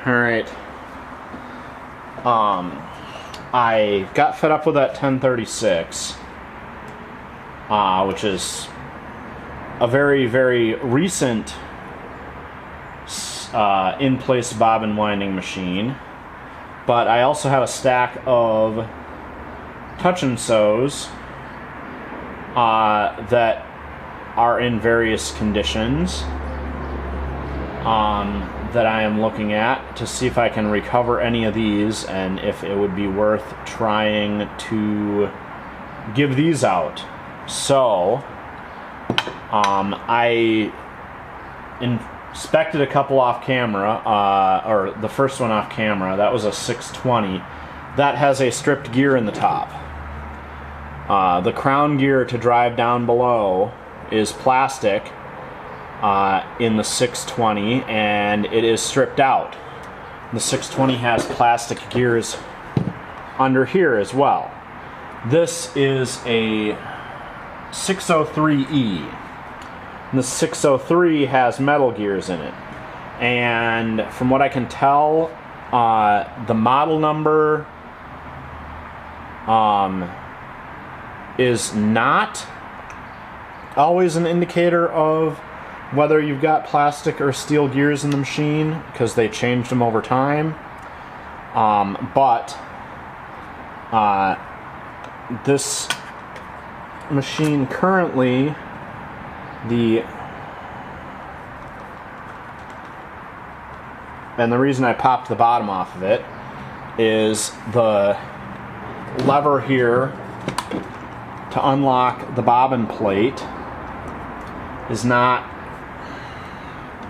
Alright. I got fed up with that 1036, which is a very, very recent in-place bobbin winding machine. But I also have a stack of touch and sews that are in various conditions that I am looking at to see if I can recover any of these and if it would be worth trying to give these out. So I inspected a couple off camera, or the first one off camera. That was a 620. That has a stripped gear in the top. The crown gear to drive down below is plastic in the 620, and it is stripped out. The 620 has plastic gears under here as well. This is a 603E. And the 603 has metal gears in it. And from what I can tell, the model number is not always an indicator of whether you've got plastic or steel gears in the machine, because they changed them over time. But this machine currently, and the reason I popped the bottom off of it is the lever here to unlock the bobbin plate is not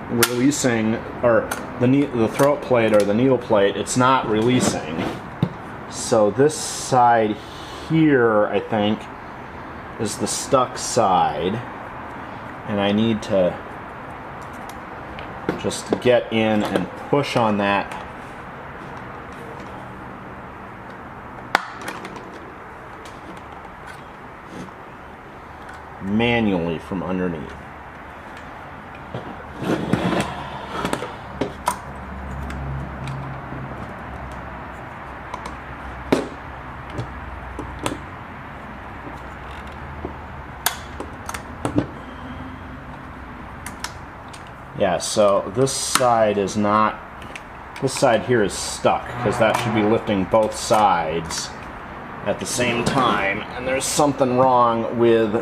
releasing, or the throat plate or the needle plate, it's not releasing. So this side here, I think, is the stuck side, and I need to just get in and push on that manually from underneath. Yeah, so this side is not, this side here is stuck, because that should be lifting both sides at the same time, and there's something wrong with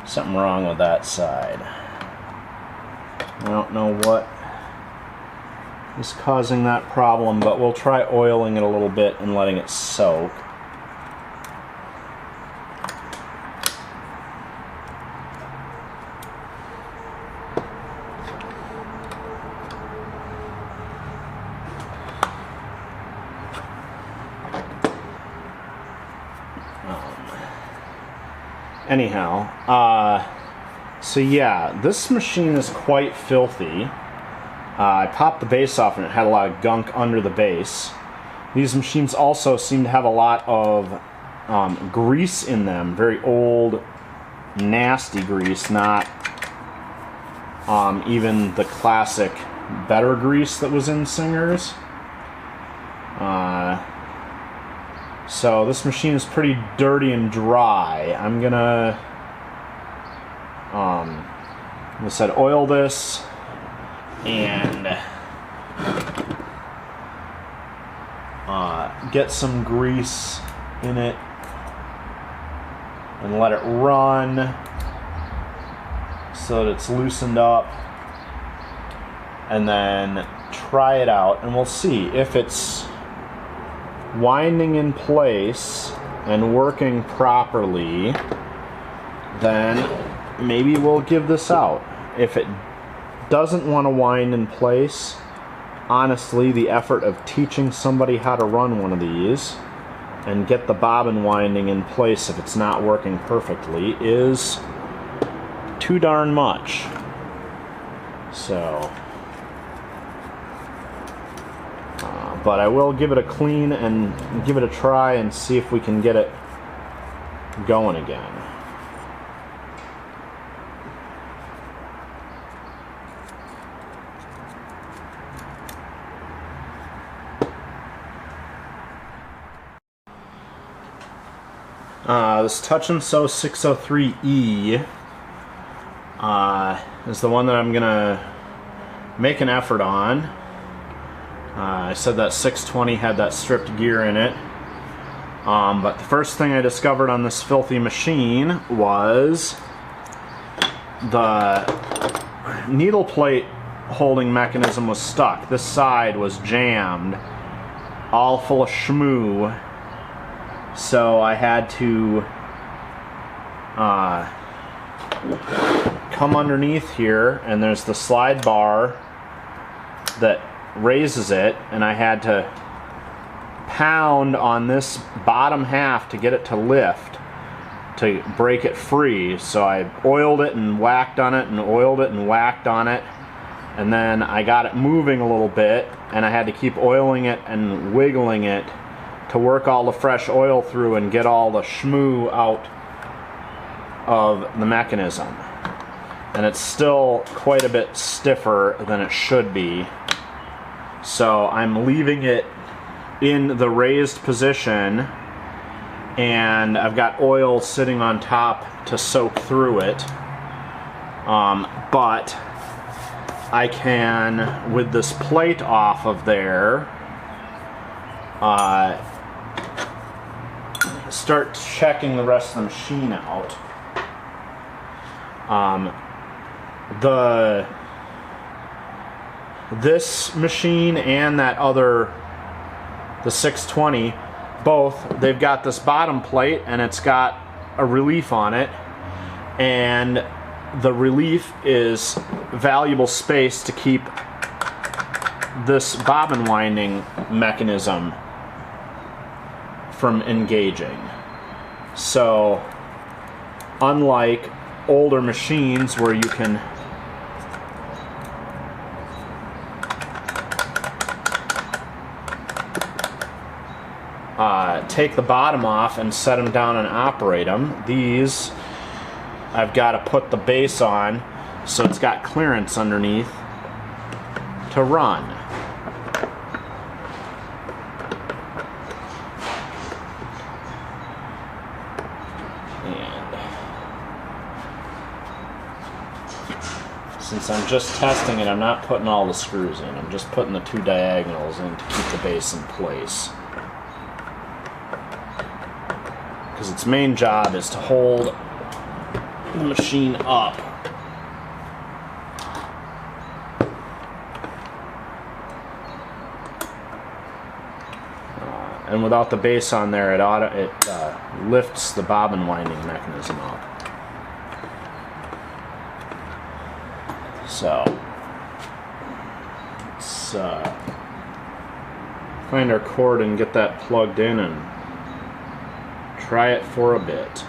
something wrong with that side. I don't know what is causing that problem, but we'll try oiling it a little bit and letting it soak. Anyhow, so yeah, this machine is quite filthy. I popped the base off and it had a lot of gunk under the base. These machines also seem to have a lot of grease in them, very old, nasty grease, not even the classic better grease that was in Singer's. So this machine is pretty dirty and dry. I'm gonna, like I said, oil this and get some grease in it and let it run so that it's loosened up, and then try it out, and we'll see if it's winding in place and working properly. Then maybe we'll give this out. If it doesn't want to wind in place, honestly, the effort of teaching somebody how to run one of these and get the bobbin winding in place if it's not working perfectly is too darn much. So but I will give it a clean and give it a try and see if we can get it going again. This Touch and Sew 603E is the one that I'm gonna make an effort on. I said that 620 had that stripped gear in it, but the first thing I discovered on this filthy machine was the needle plate holding mechanism was stuck. This side was jammed, all full of shmoo. So I had to come underneath here, and there's the slide bar that raises it, and I had to pound on this bottom half to get it to lift, to break it free. So I oiled it and whacked on it and oiled it and whacked on it, and then I got it moving a little bit, and I had to keep oiling it and wiggling it to work all the fresh oil through and get all the shmoo out of the mechanism. And it's still quite a bit stiffer than it should be. So I'm leaving it in the raised position, and I've got oil sitting on top to soak through it. But I can, with this plate off of there, start checking the rest of the machine out. This machine and that other, the 620, both, they've got this bottom plate and it's got a relief on it, and the relief is valuable space to keep this bobbin winding mechanism from engaging. So unlike older machines where you can take the bottom off and set them down and operate them, these I've got to put the base on so it's got clearance underneath to run. And since I'm just testing it, I'm not putting all the screws in. I'm just putting the two diagonals in to keep the base in place. Because its main job is to hold the machine up. And without the base on there, it lifts the bobbin winding mechanism up. So let's find our cord and get that plugged in and try it for a bit.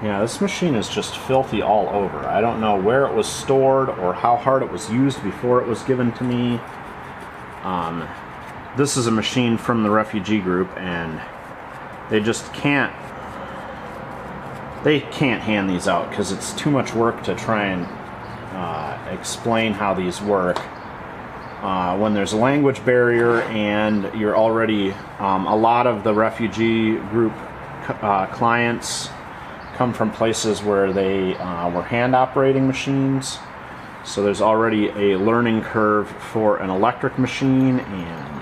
Yeah, this machine is just filthy all over. I don't know where it was stored or how hard it was used before it was given to me. This is a machine from the refugee group, and they just can't hand these out because it's too much work to try and explain how these work. When there's a language barrier and you're already, a lot of the refugee group clients come from places where they were hand operating machines, so there's already a learning curve for an electric machine, and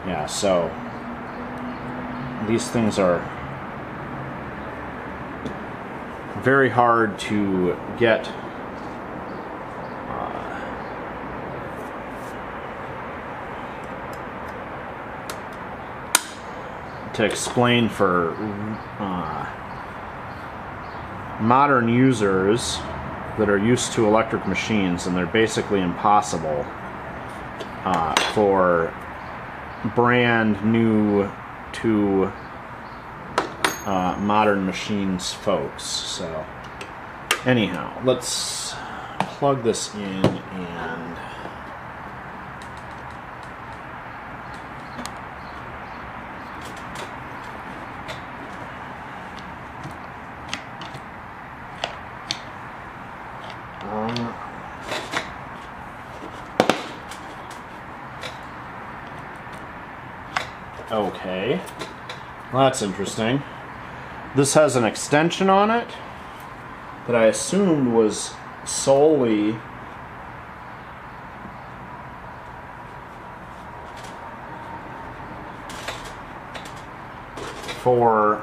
yeah, so these things are very hard to get to explain for modern users that are used to electric machines, and they're basically impossible for brand new to modern machines folks. So anyhow, let's plug this in and okay, well, that's interesting. This has an extension on it that I assumed was solely for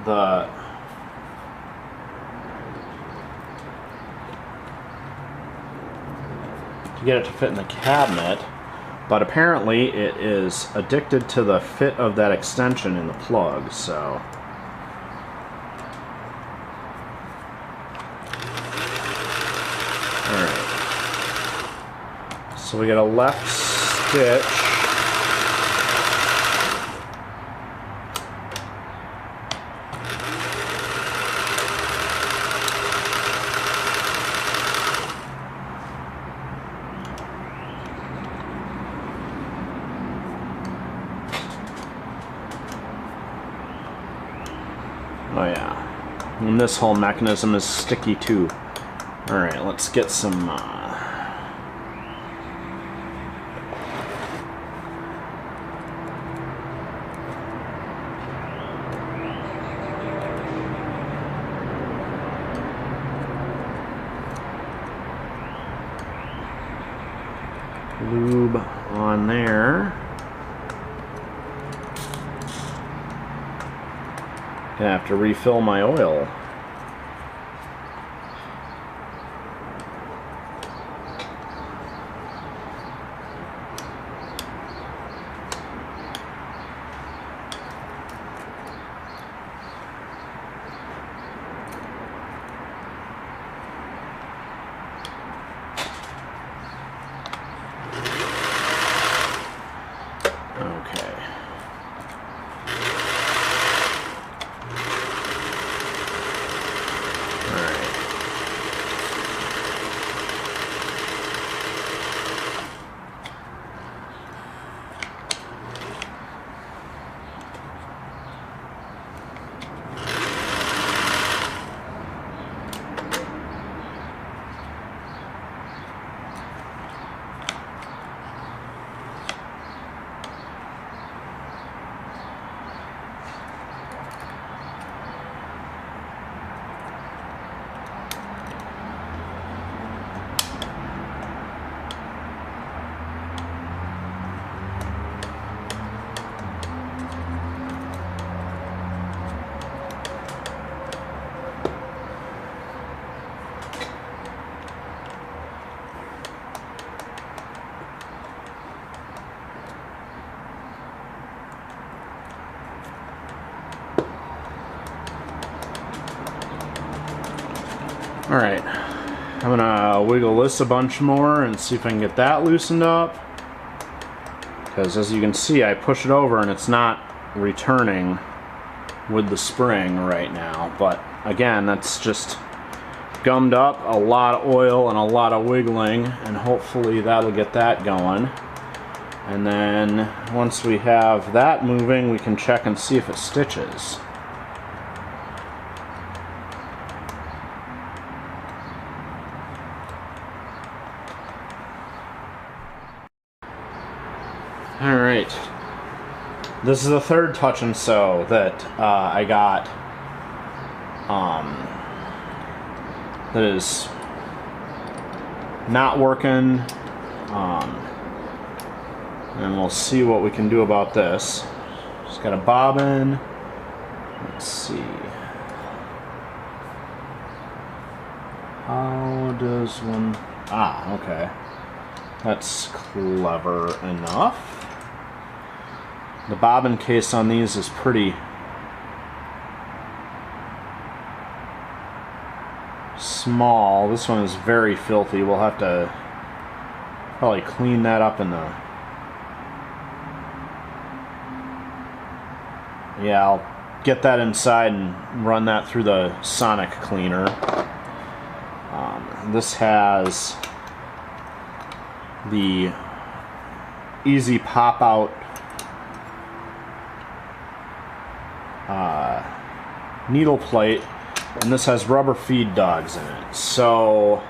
the to get it to fit in the cabinet, but apparently it is addicted to the fit of that extension in the plug, so alright. So we got a left stitch. Oh yeah, and this whole mechanism is sticky too. Alright, let's get some lube on there. Gonna have to refill my oil. Alright, I'm gonna wiggle this a bunch more and see if I can get that loosened up, because as you can see I push it over and it's not returning with the spring right now. But again, that's just gummed up, a lot of oil and a lot of wiggling, and hopefully that'll get that going. And then once we have that moving, we can check and see if it stitches. Alright, this is the third touch and sew that I got that is not working, and we'll see what we can do about this. Just got a bobbin. Let's see. How does one... Ah, okay. That's clever enough. The bobbin case on these is pretty small. This one is very filthy. We'll have to probably clean that up in the... Yeah, I'll get that inside and run that through the sonic cleaner. This has the easy pop out needle plate, and this has rubber feed dogs in it. So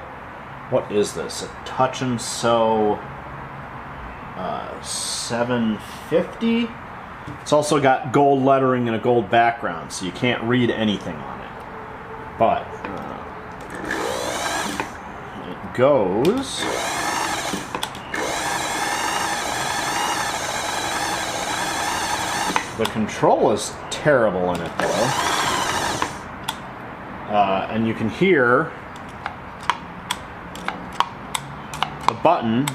what is this? A touch and sew 750. It's also got gold lettering and a gold background, so you can't read anything on it. But it goes. The control is terrible in it, though. And you can hear the button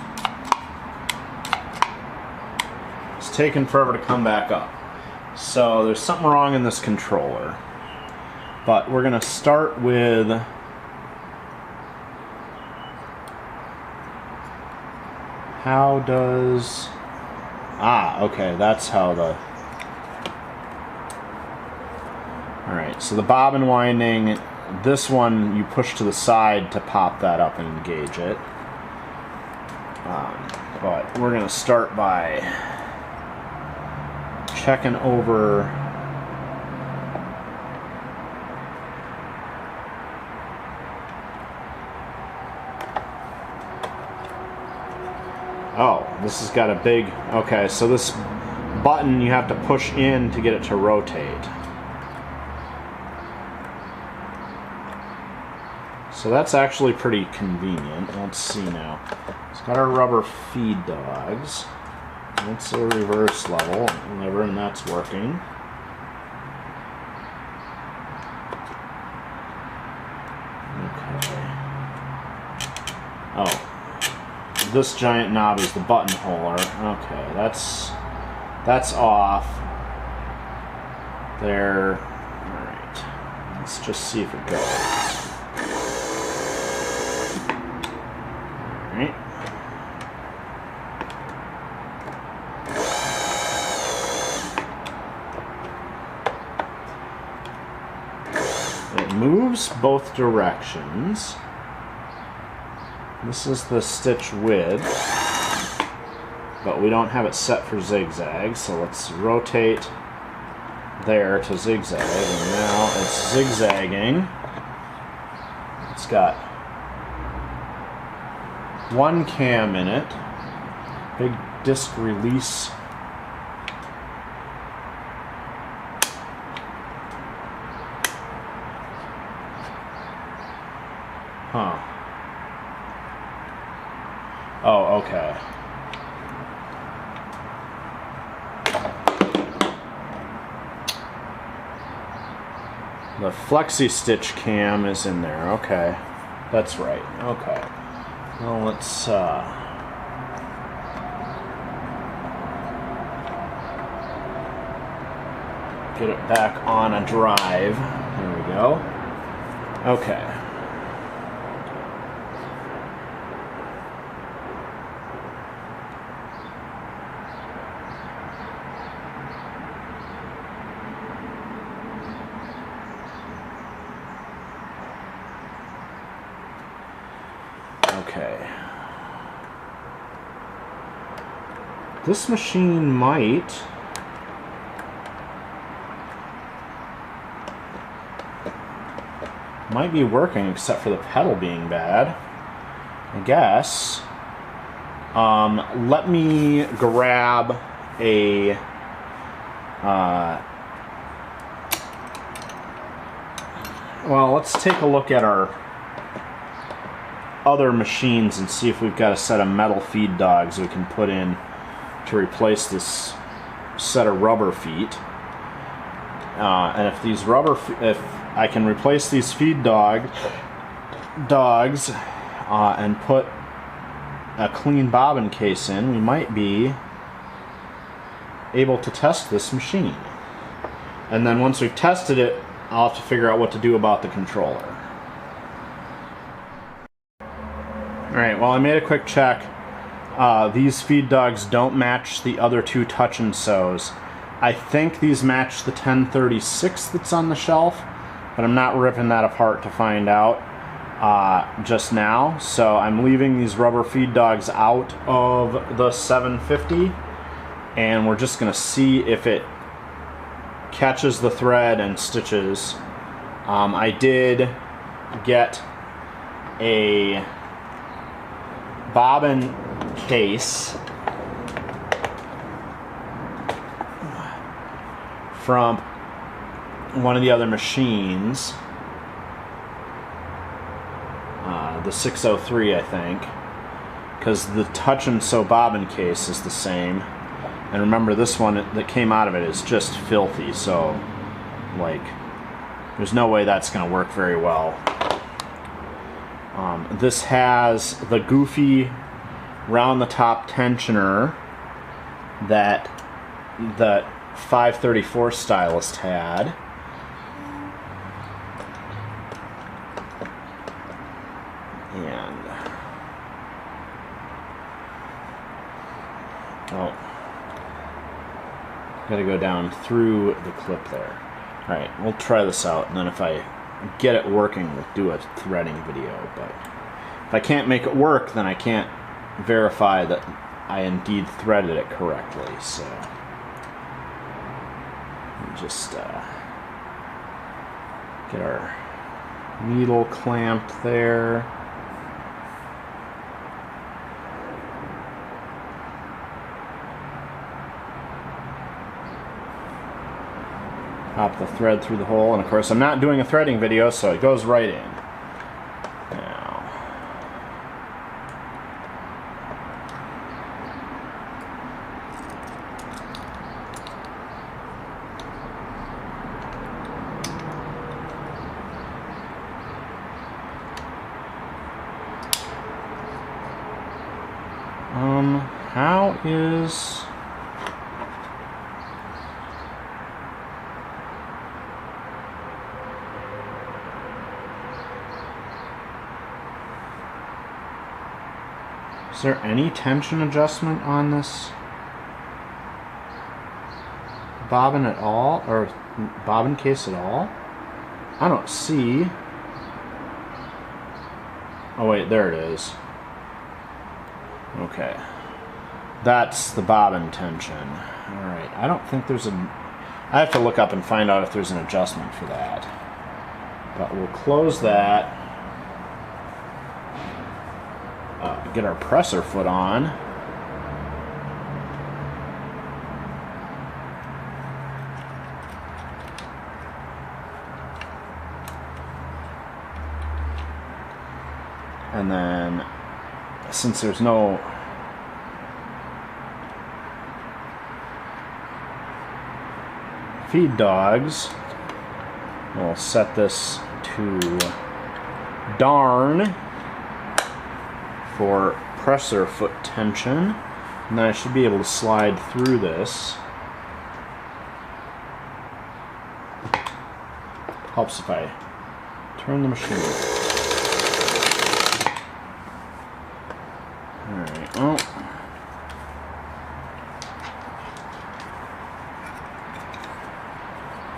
is taking forever to come back up. So there's something wrong in this controller. But we're going to start with how does... Ah, okay, that's how the... Alright, so the bobbin winding, this one you push to the side to pop that up and engage it. But we're going to start by checking over oh, this has got a big... Okay, so this button you have to push in to get it to rotate. So that's actually pretty convenient. Let's see now. It's got our rubber feed dogs. That's a reverse level lever, and that's working. Okay. Oh. This giant knob is the buttonholer. Okay, that's off. There. Alright. Let's just see if it goes. Alright. It moves both directions. This is the stitch width, but we don't have it set for zigzag, so let's rotate there to zigzag, and now it's zigzagging. It's got one cam in it, big disc release. Huh. Oh, okay. The flexi stitch cam is in there. Okay. That's right. Okay. Well, let's get it back on a drive. There we go. Okay. Okay. This machine might be working, except for the pedal being bad, I guess. Let me grab a well, let's take a look at our other machines and see if we've got a set of metal feed dogs we can put in to replace this set of rubber feet. And if these if I can replace these feed dogs and put a clean bobbin case in, we might be able to test this machine. And then once we've tested it, I'll have to figure out what to do about the controller. Alright, well, I made a quick check. These feed dogs don't match the other two touch and sews. I think these match the 1036 that's on the shelf, but I'm not ripping that apart to find out just now. So I'm leaving these rubber feed dogs out of the 750, and we're just going to see if it catches the thread and stitches. I did get a bobbin case from one of the other machines, the 603, I think, because the touch and sew bobbin case is the same. And remember, this one that came out of it is just filthy, so like there's no way that's going to work very well. This has the goofy round the top tensioner that the 534 stylist had. And oh, gotta go down through the clip there. Alright, we'll try this out, and then if I get it working, we'll do a threading video. But if I can't make it work, then I can't verify that I indeed threaded it correctly. So just get our needle clamped there. Pop the thread through the hole, and of course I'm not doing a threading video, so it goes right in. Now, how is... Is there any tension adjustment on this bobbin at all, or bobbin case at all? I don't see. Oh wait, there it is. Okay. That's the bobbin tension. Alright, I don't think there's a... I have to look up and find out if there's an adjustment for that. But we'll close that. Get our presser foot on. And then, since there's no feed dogs, we'll set this to darn for presser foot tension, and then I should be able to slide through this. Helps if I turn the machine. Alright, well,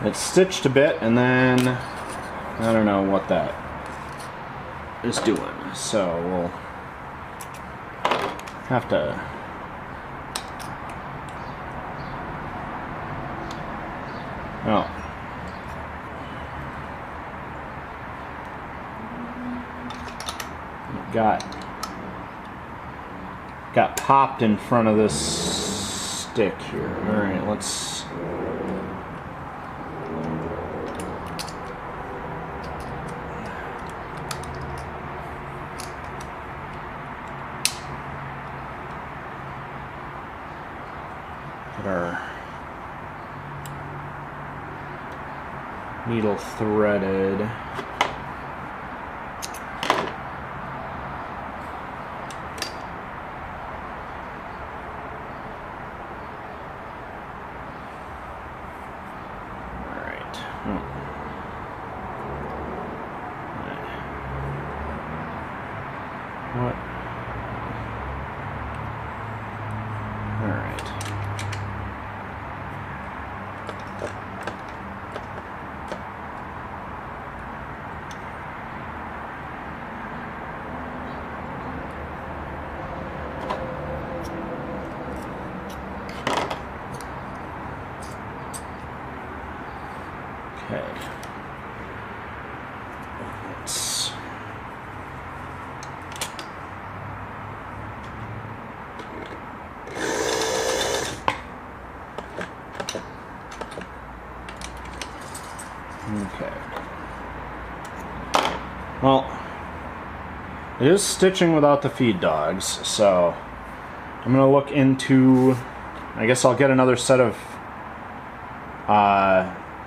it's stitched a bit, and then I don't know what that is doing, so we'll have to... Oh. Got popped in front of this stick here. Alright, let's... get our needle threaded. What? Alright. Okay. Let's... Okay. Well, it is stitching without the feed dogs, so I'm going to look into... I guess I'll get another set of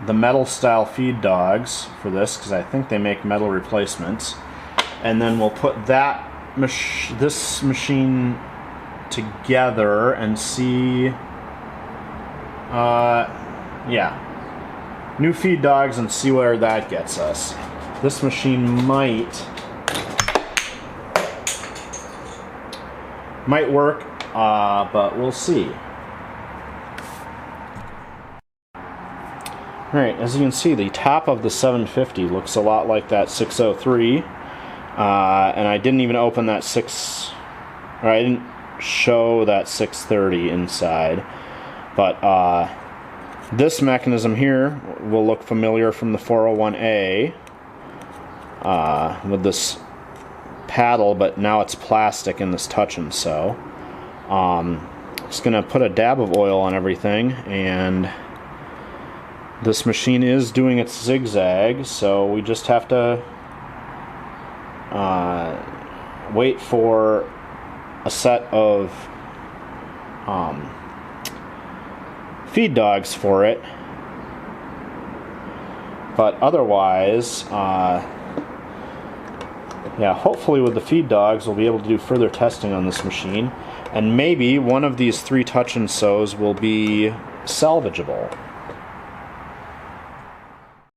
the metal style feed dogs for this, because I think they make metal replacements. And then we'll put that this machine together and see... yeah. New feed dogs and see where that gets us. This machine might work, but we'll see. Alright, as you can see, the top of the 750 looks a lot like that 603. And I didn't even open that I didn't show that 630 inside. But this mechanism here will look familiar from the 401A with this paddle, but now it's plastic in this touch and sew. Just gonna put a dab of oil on everything, and this machine is doing its zigzag, so we just have to wait for a set of feed dogs for it. But otherwise, yeah, hopefully with the feed dogs we'll be able to do further testing on this machine, and maybe one of these 3 touch and sews will be salvageable.